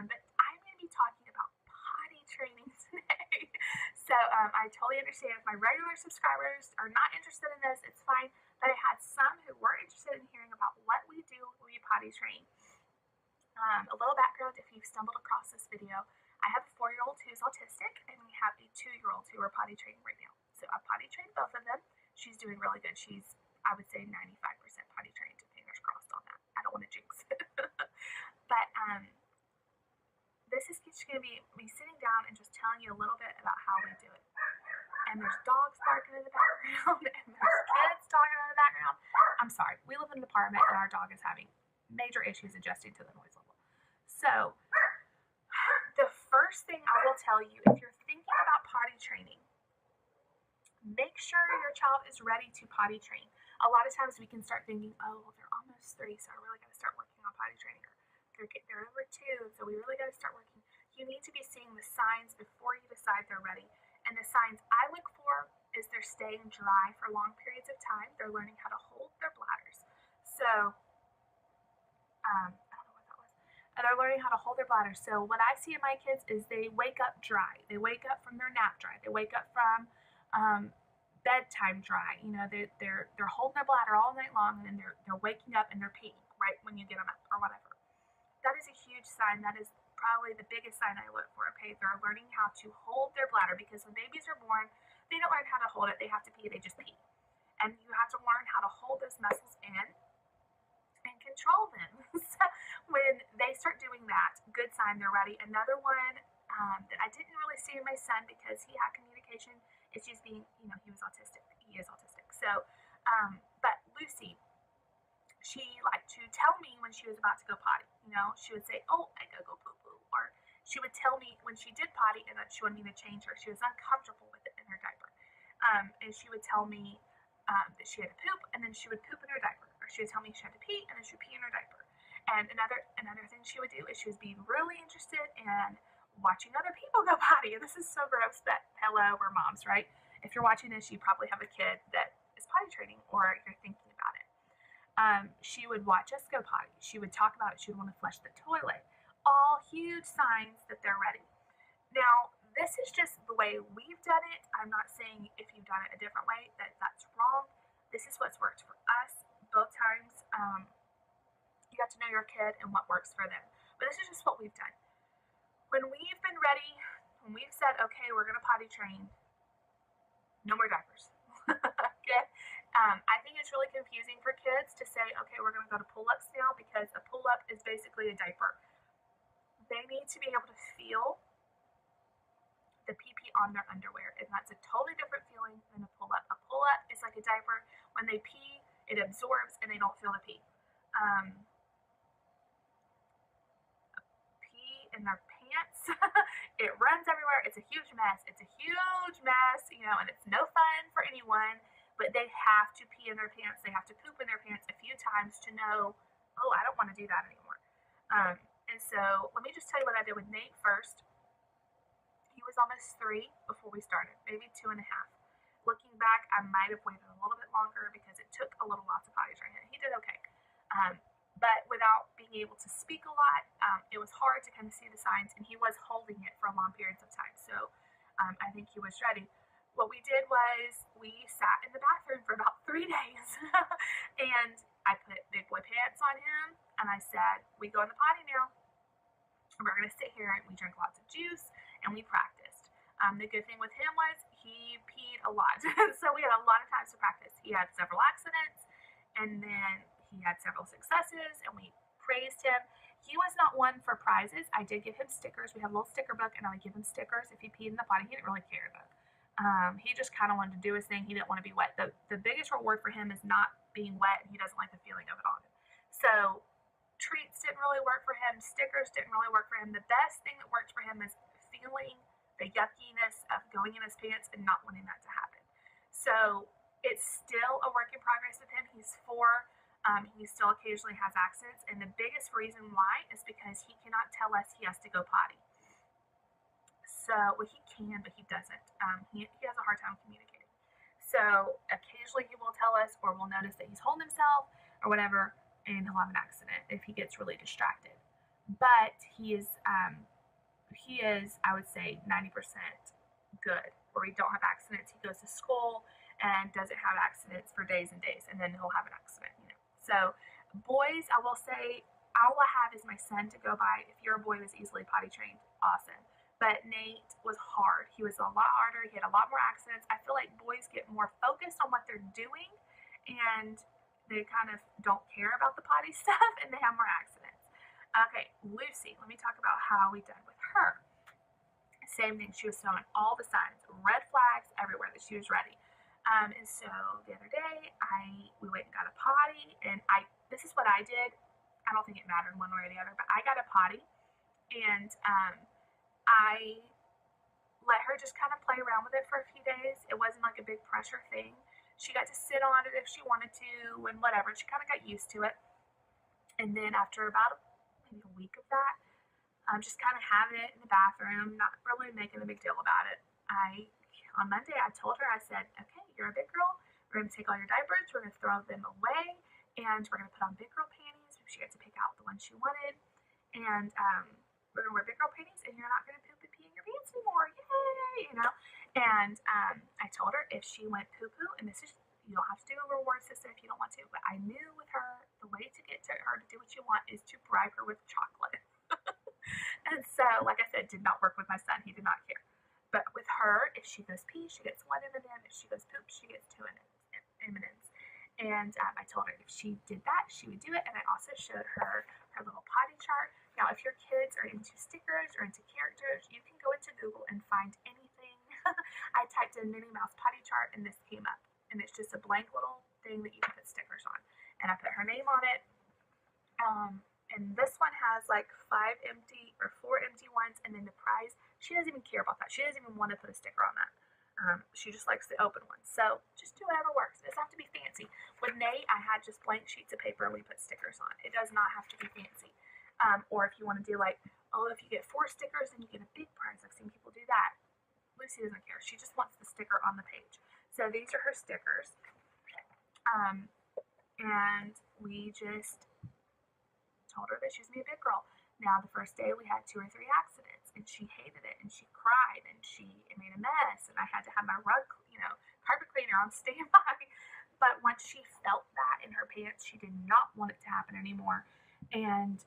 But I'm going to be talking about potty training today. So I totally understand if my regular subscribers are not interested in this, it's fine. But I had some who were interested in hearing about what we do when we potty train. A little background if you've stumbled across this video. I have a 4-year-old who's autistic, and we have a 2-year-old who are potty training right now. So I potty trained both of them. She's doing really good. She's, I would say, 95% potty trained. Fingers crossed on that. I don't want to jinx it. But this is just going to be me sitting down and just telling you a little bit about how we do it. And there's dogs barking in the background, and there's kids talking in the background. I'm sorry. We live in an apartment, and our dog is having major issues adjusting to the noise level. So the first thing I will tell you, if you're thinking about potty training, make sure your child is ready to potty train. A lot of times we can start thinking, oh, well, they're almost 3, so I really got to start working on potty training. Or they're over 2, so we really got to start working. You need to be seeing the signs before you decide they're ready. And the signs I look for is they're staying dry for long periods of time. They're learning how to hold their bladders. So, I don't know what that was. And they're learning how to hold their bladders. So what I see in my kids is they wake up dry. They wake up from their nap dry. They wake up from bedtime dry. You know, they're holding their bladder all night long, and then they're waking up and they're peeing right when you get them up or whatever. That is a huge sign. That is probably the biggest sign I look for. Okay, they're learning how to hold their bladder, because when babies are born, they don't learn how to hold it. They have to pee. They just pee. And you have to learn how to hold those muscles in and control them. So when they start doing that, good sign they're ready. Another one that I didn't really see in my son because he had communication issues being, he was autistic. He is autistic. So, but Lucy, she liked to tell me when she was about to go potty. She would say, oh, I gotta go poo-poo. Or she would tell me when she did potty and that she wanted me to change her. She was uncomfortable with it in her diaper. And she would tell me that she had to poop, and then she would poop in her diaper. Or she would tell me she had to pee, and then she would pee in her diaper. And another thing she would do is she was being really interested in watching other people go potty. And this is so gross, but hello, we're moms, right? If you're watching this, you probably have a kid that is potty training, or you're thinking about it. She would watch us go potty. She would talk about it. She would want to flush the toilet. All huge signs that they're ready. Now, this is just the way we've done it. I'm not saying if you've done it a different way that that's wrong. This is what's worked for us both times. You got to know your kid and what works for them. But this is just what we've done. When we've been ready, when we've said, okay, we're going to potty train, no more diapers. Okay? I think it's really confusing for kids to say, okay, we're going to go to pull-ups now, because a pull-up is basically a diaper. They need to be able to feel the pee-pee on their underwear, and that's a totally different feeling than a pull-up. A pull-up is like a diaper. When they pee, it absorbs, and they don't feel the pee. Pee in their pants, it runs everywhere. It's a huge mess. And it's no fun for anyone. But they have to pee in their pants. They have to poop in their pants a few times to know, oh, I don't want to do that anymore. And so let me just tell you what I did with Nate first. He was almost 3 before we started, maybe 2.5. Looking back, I might have waited a little bit longer because it took a little while to potty train him. He did okay. But without being able to speak a lot, it was hard to kind of see the signs, and he was holding it for long periods of time. So I think he was ready. What we did was we sat in the bathroom for about 3 days, and I put big boy pants on him, and I said, we go in the potty now. We're going to sit here, and we drank lots of juice, and we practiced. The good thing with him was he peed a lot, so we had a lot of times to practice. He had several accidents, and then he had several successes, and we praised him. He was not one for prizes. I did give him stickers. We have a little sticker book, and I would give him stickers if he peed in the potty. He didn't really care, though. He just kind of wanted to do his thing. He didn't want to be wet. The biggest reward for him is not being wet, and he doesn't like the feeling of it on him. So treats didn't really work for him. Stickers didn't really work for him. The best thing that worked for him is feeling the yuckiness of going in his pants and not wanting that to happen. So it's still a work in progress with him. He's 4. He still occasionally has accidents, and the biggest reason why is because he cannot tell us he has to go potty. So, well, he can, but he doesn't. He has a hard time communicating. So occasionally he will tell us, or we'll notice that he's holding himself or whatever, and he'll have an accident if he gets really distracted. but he is, I would say, 90% good, where we don't have accidents. He goes to school and doesn't have accidents for days and days, and then he'll have an accident, you know. So boys, I will say, all I have is my son to go by. If your boy was easily potty trained, awesome. But Nate was hard. He was a lot harder. He had a lot more accidents. I feel like boys get more focused on what they're doing, and they kind of don't care about the potty stuff, and they have more accidents. Okay, Lucy, let me talk about how we done with her. Same thing, she was showing all the signs, red flags everywhere that she was ready. And so the other day, we went and got a potty, and this is what I did. I don't think it mattered one way or the other, but I got a potty, and I let her just kind of play around with it for a few days. It wasn't like a big pressure thing. She got to sit on it if she wanted to, and whatever. She kind of got used to it. And then after about maybe a week of that, just kind of having it in the bathroom, not really making a big deal about it. On Monday, I told her, I said, okay, you're a big girl. We're going to take all your diapers. We're going to throw them away. And we're going to put on big girl panties. She got to pick out the ones she wanted. And we're going to wear big girl panties. And you're not going to poop and pee in your pants anymore. Yay! You know? And I told her if she went poo-poo, and this is, you don't have to do a reward system if you don't want to. But I knew with her, the way to get to her to do what you want is to bribe her with chocolate. And so, like I said, did not work with my son. He did not care. But with her, if she goes pee, she gets 1 M&M. If she goes poop, she gets 2 M&Ms. And I told her if she did that, she would do it. And I also showed her her little potty chart. Now, if your kids are into stickers or into characters, you can go into Google and find anything. I typed in Minnie Mouse potty chart, and this came up. And it's just a blank little thing that you can put stickers on. And I put her name on it. And this one has like 4 empty ones, and then the prize. She doesn't even care about that. She doesn't even want to put a sticker on that. She just likes the open ones. So just do whatever works. It doesn't have to be fancy. With Nate, I had just blank sheets of paper and we put stickers on. It does not have to be fancy. Or if you want to do like, oh, if you get 4 stickers, then you get a big prize. I've seen people do that. Lucy doesn't care. She just wants the sticker on the page. So these are her stickers. And we just told her that she was going to be a big girl. Now, the first day we had 2 or 3 accidents, and she hated it, and she cried, and it made a mess, and I had to have my rug, carpet cleaner on standby. But once she felt that in her pants, she did not want it to happen anymore. And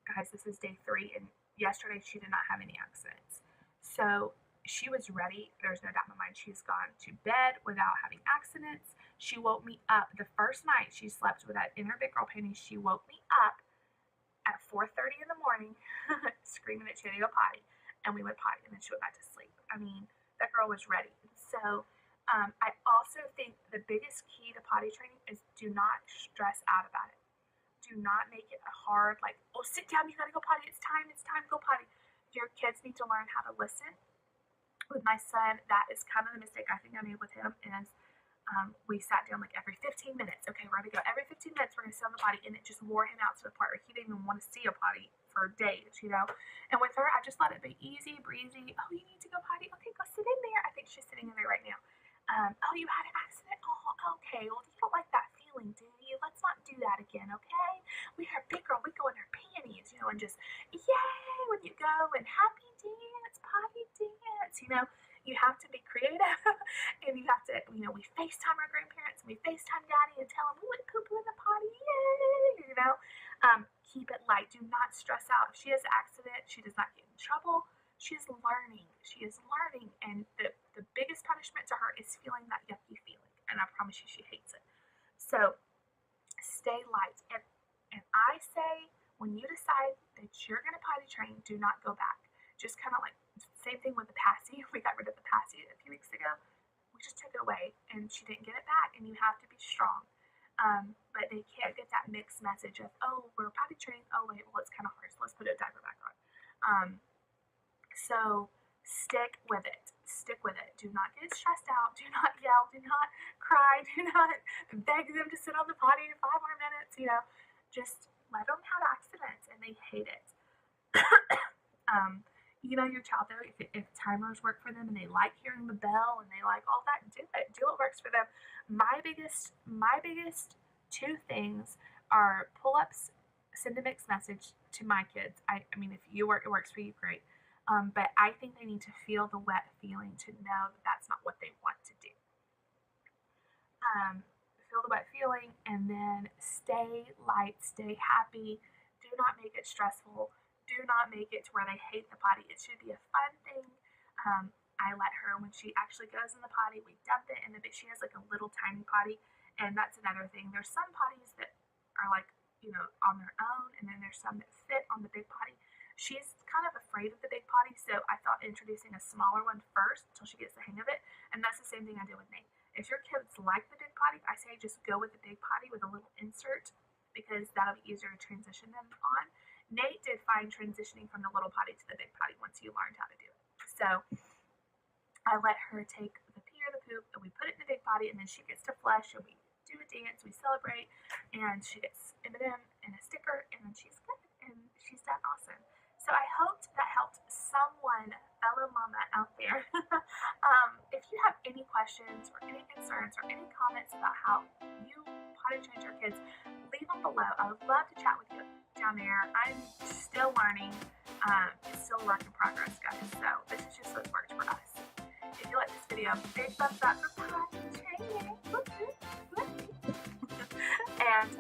guys, this is day 3, and yesterday she did not have any accidents. So she was ready. There's no doubt in my mind. She's gone to bed without having accidents. She woke me up the first night she slept with that in her big girl panties. She woke me up at 4:30 in the morning, screaming that she had to go potty, and we went potty, and then she went back to sleep. I mean, that girl was ready. So I also think the biggest key to potty training is do not stress out about it. Do not make it a hard, like, oh, sit down, you gotta go potty, it's time to go potty. Your kids need to learn how to listen. With my son, that is kind of the mistake I think I made with him, is we sat down like every 15 minutes. Okay, we're going to go. Every 15 minutes, we're going to sit on the potty, and it just wore him out to the point where he didn't even want to see a potty for days, And with her, I just let it be easy breezy. Oh, you need to go potty? Okay, go sit in there. I think she's sitting in there right now. Oh, you had an accident? Oh, okay. Well, you don't like that feeling, do you? Let's not do that again, okay? We are big girl. We go in our panties, and just, yay, when you go, and happy dance, potty dance, You have to be creative, and you have to, we FaceTime our grandparents, and we FaceTime Daddy and tell him we went poo-poo in the potty, yay, Keep it light. Do not stress out. If she has an accident, she does not get in trouble. She is learning. And the biggest punishment to her is feeling that yucky feeling, and I promise you she hates it. So stay light. And I say, when you decide that you're going to potty train, do not go back. Just kind of like, same thing with the passy. We got rid of the passy a few weeks ago. We just took it away, and she didn't get it back, and you have to be strong. But they can't get that mixed message of, oh, we're potty training. Oh, wait, well, it's kind of hard, so let's put a diaper back on. So stick with it. Do not get stressed out. Do not yell. Do not cry. Do not beg them to sit on the potty in 5 more minutes. Just let them have accidents, and they hate it. Your child, though, if timers work for them and they like hearing the bell and they like all that, do it. Do what works for them. My biggest 2 things are pull-ups send a mixed message to my kids. I mean, if it works for you, great. But I think they need to feel the wet feeling to know that that's not what they want to do. Um, feel the wet feeling and then stay light, stay happy. Do not make it stressful. Do not make it to where they hate the potty. It should be a fun thing. I let her, when she actually goes in the potty, we dump it in the big, she has like a little tiny potty. And that's another thing. There's some potties that are like, on their own, and then there's some that fit on the big potty. She's kind of afraid of the big potty, so I thought introducing a smaller one first until she gets the hang of it. And that's the same thing I did with Nate. If your kids like the big potty, I say just go with the big potty with a little insert because that'll be easier to transition them on. Nate did fine transitioning from the little potty to the big potty once he learned how to do it. So I let her take the pee or the poop and we put it in the big potty, and then she gets to flush and we do a dance, we celebrate, and she gets M&M and a sticker, and then she's good, and she's done awesome. So I hoped that helped someone, fellow mama out there. If you have any questions or any concerns or any comments about how you potty train your kids, leave them below. I would love to chat with you down there. I'm still learning. It's still a work in progress, guys. So this is just what works for us. If you like this video, big thumbs up for potty training. And